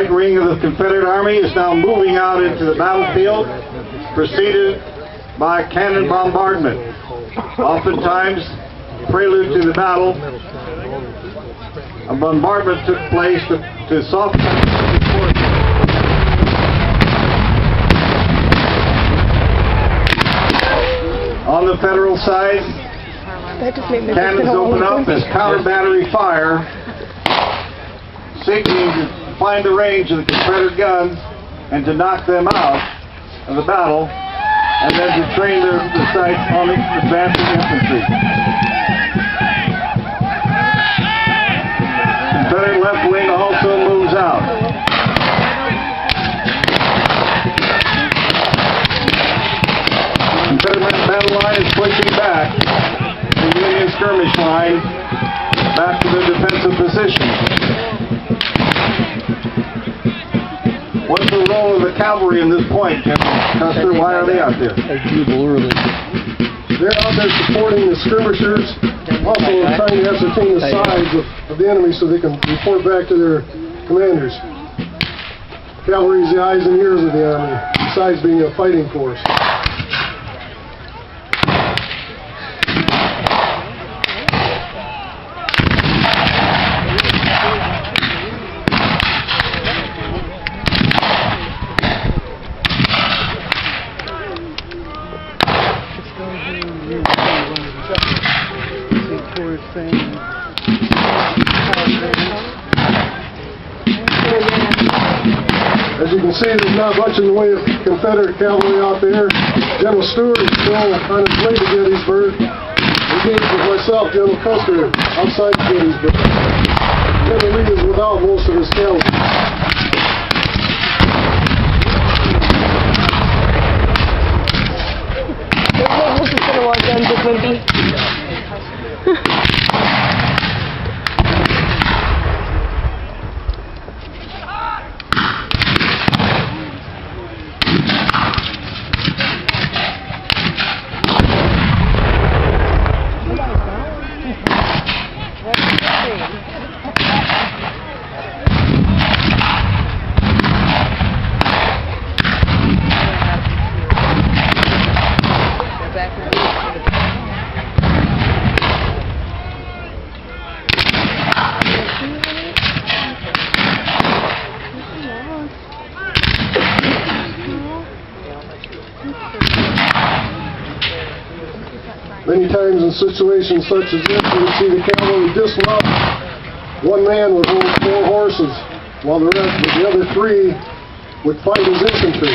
right wing of the Confederate Army is now moving out into the battlefield, preceded by cannon bombardment. Oftentimes, prelude to the battle, a bombardment took place to soften the forces. On the Federal side, cannons open up as counter-battery fire, seeking to find the range of the Confederate guns and to knock them out of the battle, and then to train the sights on the advancing infantry. Confederate left wing also moves out. Confederate battle line is pushing back the Union skirmish line back to their defensive positions. What's the role of the cavalry in this point, General Custer? Why are they out there? They're out there supporting the skirmishers, also trying to ascertain the size of the enemy so they can report back to their commanders. Cavalry is the eyes and ears of the army, besides being a fighting force. As you can see, there's not much in the way of Confederate cavalry out there. General Stewart is still on his way to Gettysburg. Engaged with myself, General Custer, outside Gettysburg. General Lee is without most of his cavalry. This is going to walk down to Wimpy. Many times in situations such as this, you would see the cavalry dismount. One man would hold 4 horses, while the other 3 would fight as infantry.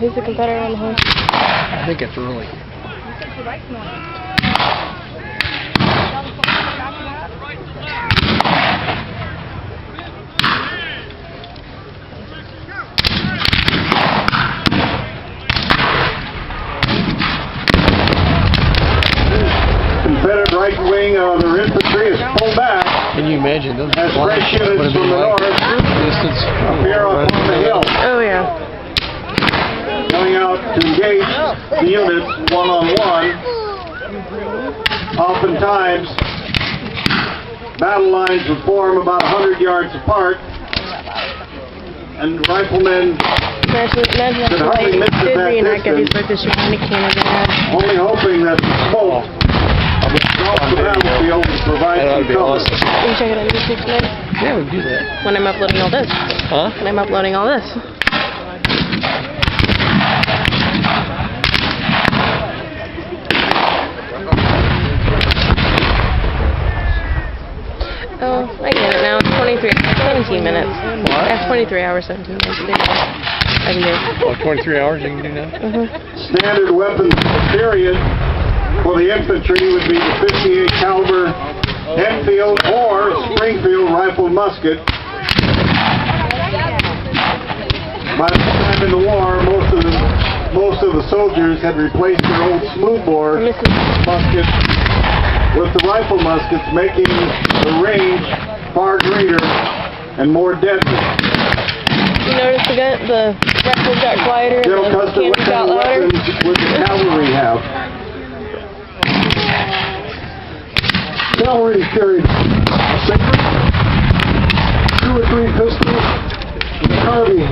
Who's the Confederate on the horse? I think it's really. Confederate right wing of their infantry is pulled back. Can you imagine those? As fresh units from the north appear up on the hill. Oh, yeah. Going out to engage the units one-on-one. Oftentimes, battle lines would form about 100 yards apart, and riflemen could hardly miss it that distance, only hoping that the smoke across the battlefield would provide some cover. Can you check it on YouTube tonight? Yeah, we can do that. When I'm uploading all this. Huh? When I'm uploading all this. Oh, I get it now. It's 17 minutes. What? That's 23 hours, 17 minutes. I can do it. Oh, 23 hours you can do now? Standard weapons period for the infantry would be the 58 caliber Enfield or Springfield rifled musket. By the time in the war, most of the soldiers had replaced their old smoothbore muskets with the rifle muskets, making the range far greater and more deadly. You notice the rifles got quieter and the Custer, cannons got louder? weapons would the cavalry have? cavalry carried a saber, 2 or 3 pistols, and a carbine.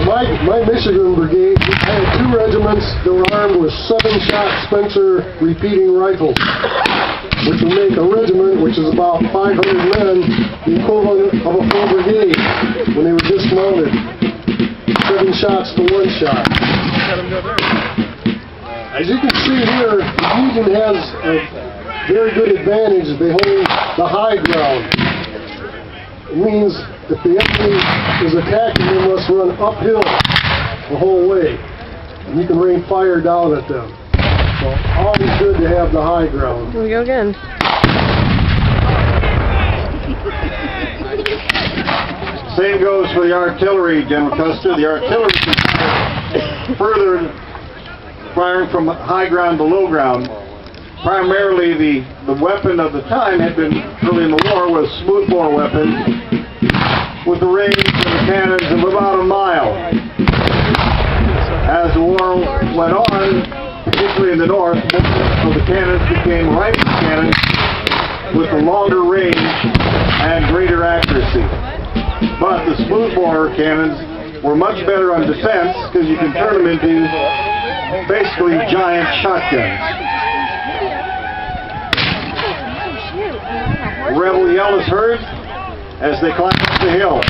My Michigan brigade, I had 2 regiments that were armed with 7-shot Spencer repeating rifles, which would make a regiment, which is about 500 men, the equivalent of a full brigade when they were dismounted. 7 shots to 1 shot. As you can see here, the Union has a very good advantage. They hold the high ground. It means if the enemy is attacking, they must run uphill the whole way. And you can rain fire down at them. So always good to have the high ground. Here we go again. Same goes for the artillery, General Custer. The artillery can further firing from high ground to low ground. Primarily, the weapon of the time had been, early in the war, was smoothbore weapons with the range of the cannons of about a mile. As the war went on, particularly in the north, most of the cannons became rifle cannons with a longer range and greater accuracy. But the smoothbore cannons were much better on defense because you can turn them into basically giant shotguns. The rebel yell is heard as they climb up the hill.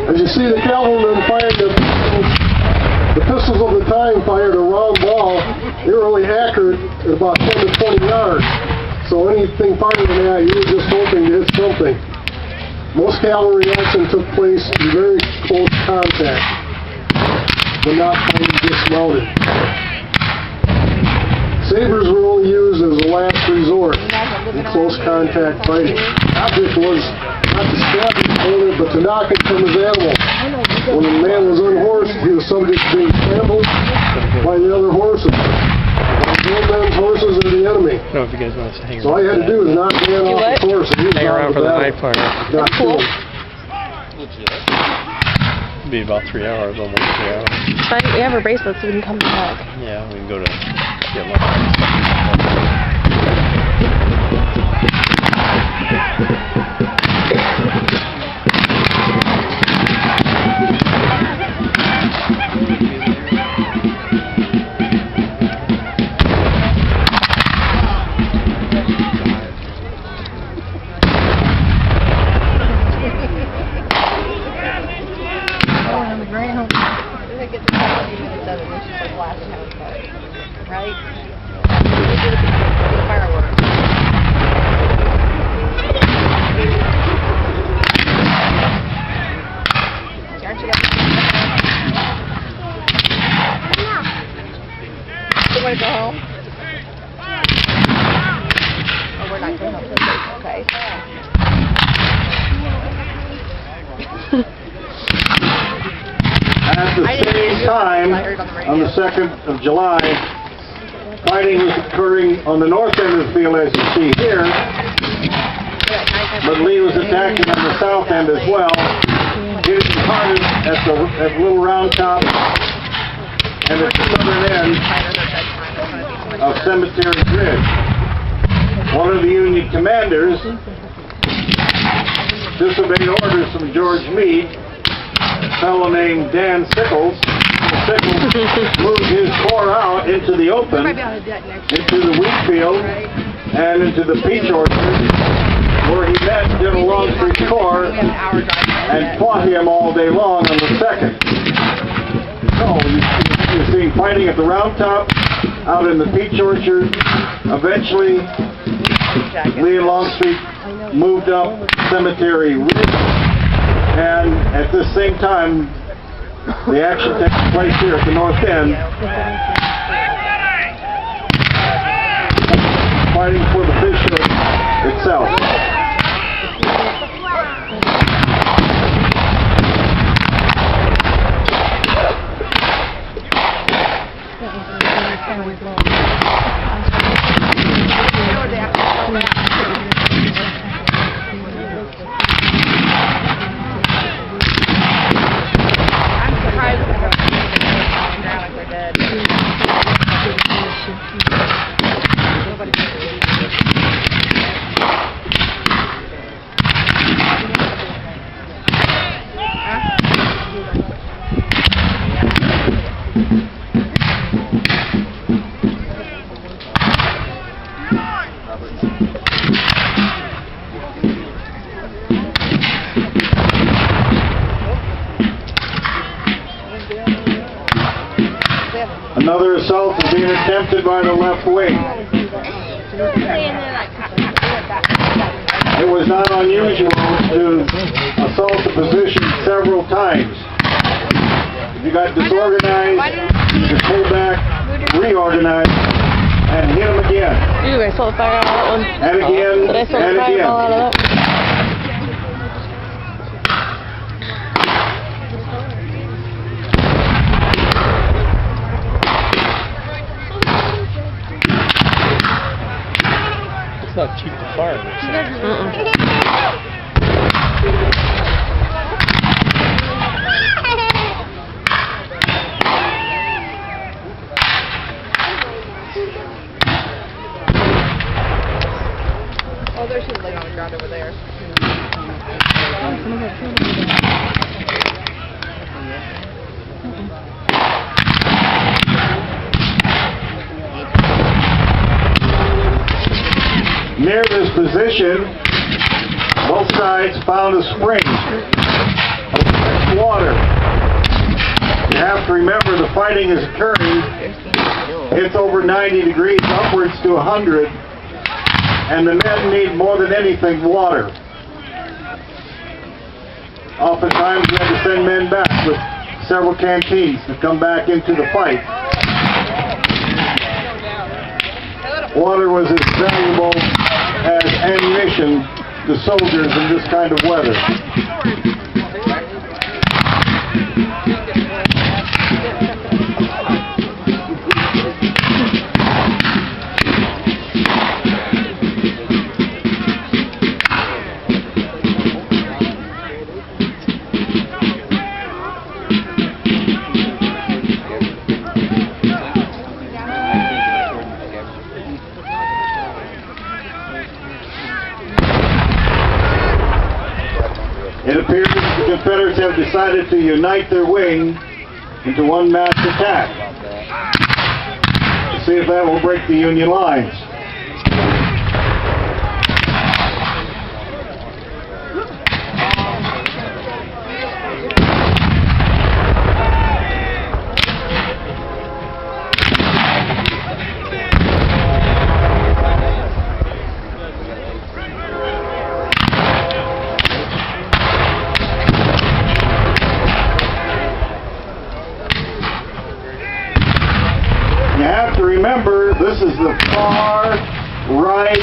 As you see, the cavalrymen fired the pistols of the time fired a round ball. They were really accurate at about 10 to 20 yards. So anything fired in that, you were just hoping to hit something. Most cavalry action took place in very close contact, but not fighting dismounted. Sabers were only used as a last resort in close contact fighting. The object was not to stab his opponent, but to knock him from his animal. When a man was unhorsed, he was subject to being trampled by the other horses. The old man's horses are the enemy. I don't know if you guys want us to hang So all you had to do was knock the man off his horse, and he was Hang out around of for the battle. night part. Got killed. It'd be about 3 hours, almost 3 hours. Fine, we have our bracelets, so we can come back. Yeah, we can go to get lunch. Right? Fireworks. Aren't you guys? You want to go home? Oh, we're not going home. Okay. At the same time, on the 2nd of July, fighting was occurring on the north end of the field, as you see here, but Lee was attacking on the south end as well, getting started at the Little Round Top and at the southern end of Cemetery Bridge. One of the Union commanders disobeyed orders from George Meade. A fellow named Dan Sickles. Sickles moved his corps out into the open, into the wheat field, and into the peach orchard, where he met General Longstreet's corps and fought him all day long on the 2nd. So you see fighting at the Round Top, out in the peach orchard. Eventually, Lee and Longstreet moved up Cemetery Ridge. And at this same time, the action takes place here at the north end, fighting for the bishop itself. I'm surprised that they're falling down like they're dead. Another assault is being attempted by the left wing. It was not unusual to assault the position several times. If you got disorganized, you pull back, reorganize, and hit them again. Ooh, I saw the fire out of that one. And again, Did I saw and the again. fireball out of that one? It's not cheap to fire this thing. Oh, there's his leg on the ground over there. Near this position, both sides found a spring of fresh water. You have to remember the fighting is occurring. It's over 90 degrees, upwards to 100, and the men need more than anything water. Oftentimes we had to send men back with several canteens to come back into the fight. Water was as valuable as ammunition to soldiers in this kind of weather. It appears that the Confederates have decided to unite their wing into one mass attack. To see if that will break the Union lines. You have to remember, this is the far right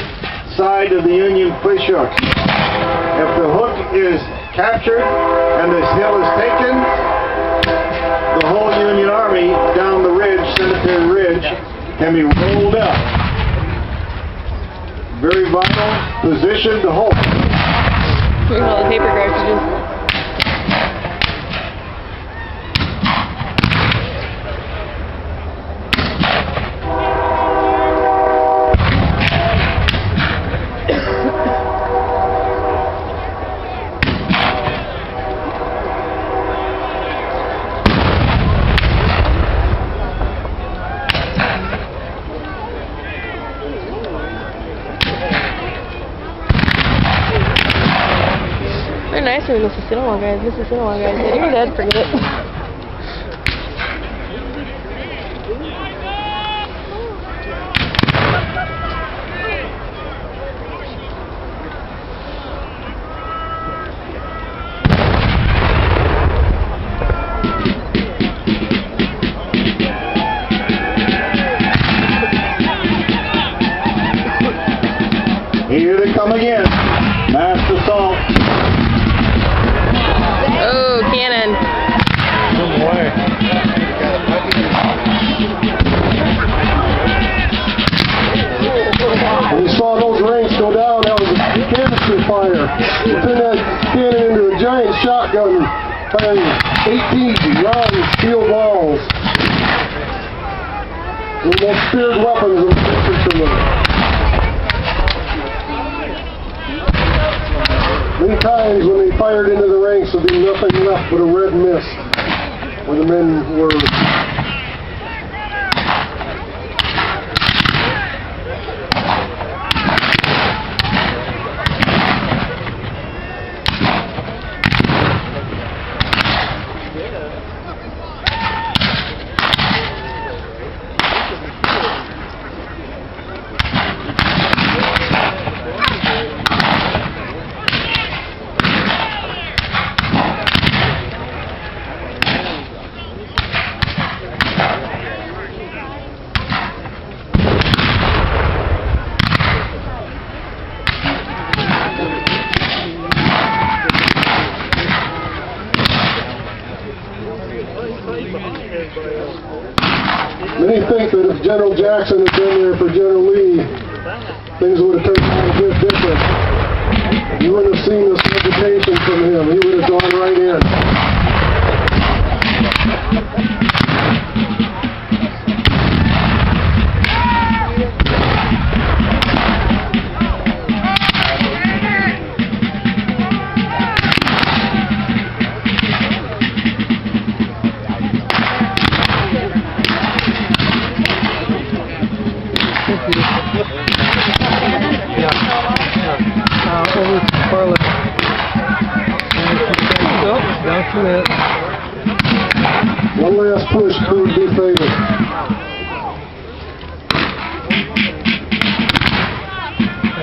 side of the Union push hook. If the hook is captured and this hill is taken, the whole Union Army down the ridge, Cemetery Ridge, can be rolled up. Very vital position to hold. Look at all the paper cartridges. They're nicer than Mississinawa guys. Mississinawa guys, hit your head, forget it. Here they come again. Mass assault. Oh, cannon. Good boy. gun firing 18 round field walls. The most feared weapons of the infantrymen. Many times when they fired into the ranks, there'd be nothing left but a red mist where the men were. Many think that if General Jackson had been there for General Lee, things would have turned out a bit different. You wouldn't have seen this hesitation from him. He would have gone right in. One last push proved to be fatal.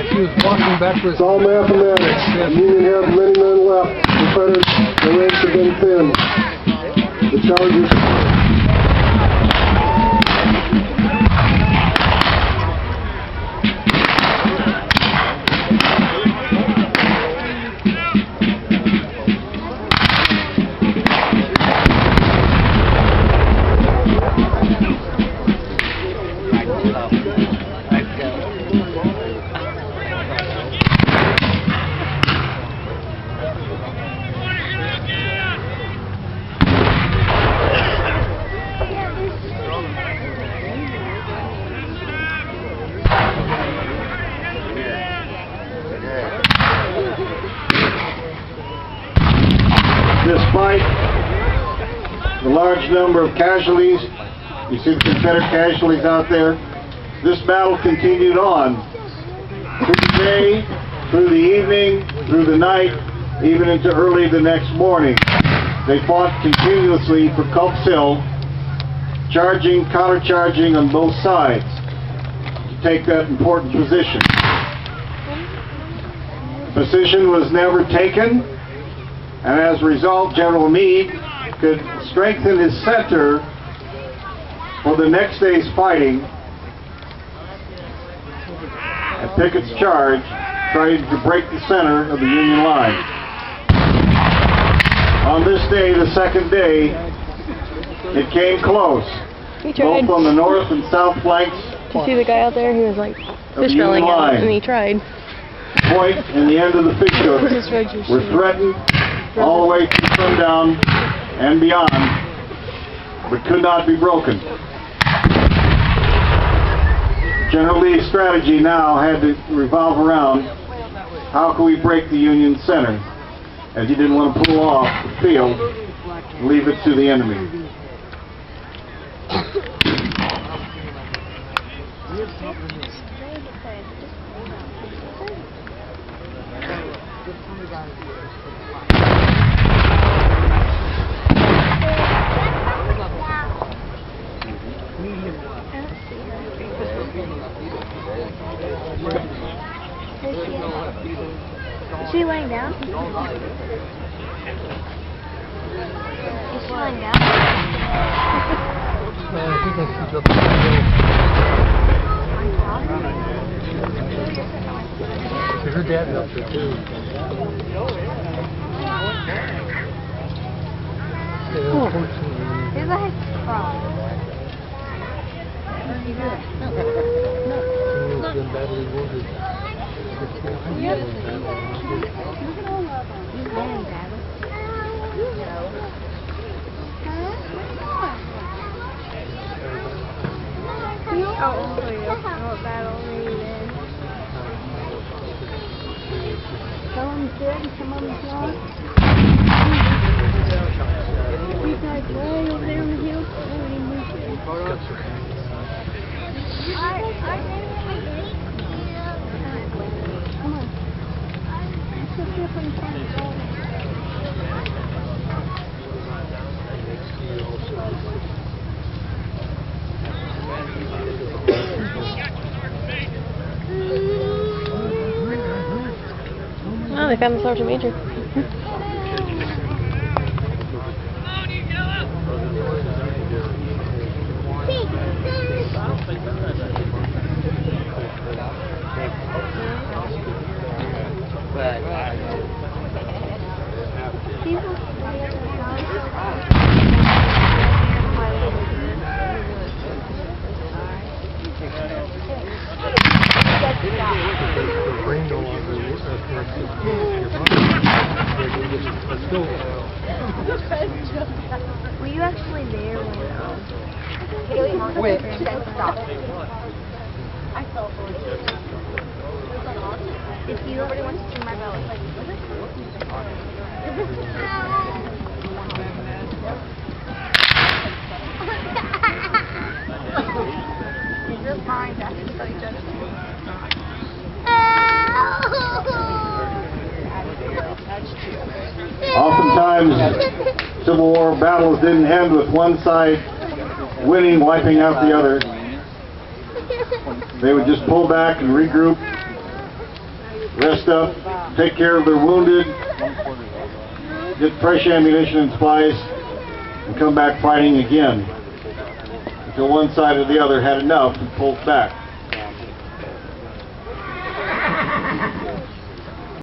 She was walking backwards. It's all mathematics. The Union had many men left. Confederate, the ranks have been thinned. The Chargers. Despite the large number of casualties, you see the Confederate casualties out there, this battle continued on through the day, through the evening, through the night, even into early the next morning. They fought continuously for Culp's Hill, charging, countercharging on both sides to take that important position. The position was never taken, and as a result, General Meade could strengthen his center for the next day's fighting, and Pickett's charge tried to break the center of the Union line. On this day, the second day, it came close, He tried. both on the north and south flanks Did you see the guy out there? He was like the fish filling Union line. out, and he tried. Point and the end of the fish hook Just read your were sheet. threatened all the way to sundown and beyond, but could not be broken. General Lee's strategy now had to revolve around how can we break the Union center, as he didn't want to pull off the field and leave it to the enemy. Is she laying down? Is she laying down? I think I see up her dad up there too. Who's the heck from? He's been badly wounded. He's very badly. Oh, what battle were you in? Some of them's good, some of them's not. You guys way over there on the hill. Come on. Let's go see if we can find it all. Oh, they found the Sergeant Major. Were you actually there when Wait, stop. I fell for it. If you nobody wants to see my belly, You're fine, Jack. Just tell each other. Oftentimes, Civil War battles didn't end with one side winning, wiping out the other. They would just pull back and regroup, rest up, take care of their wounded, get fresh ammunition and supplies, and come back fighting again until one side or the other had enough and pulled back.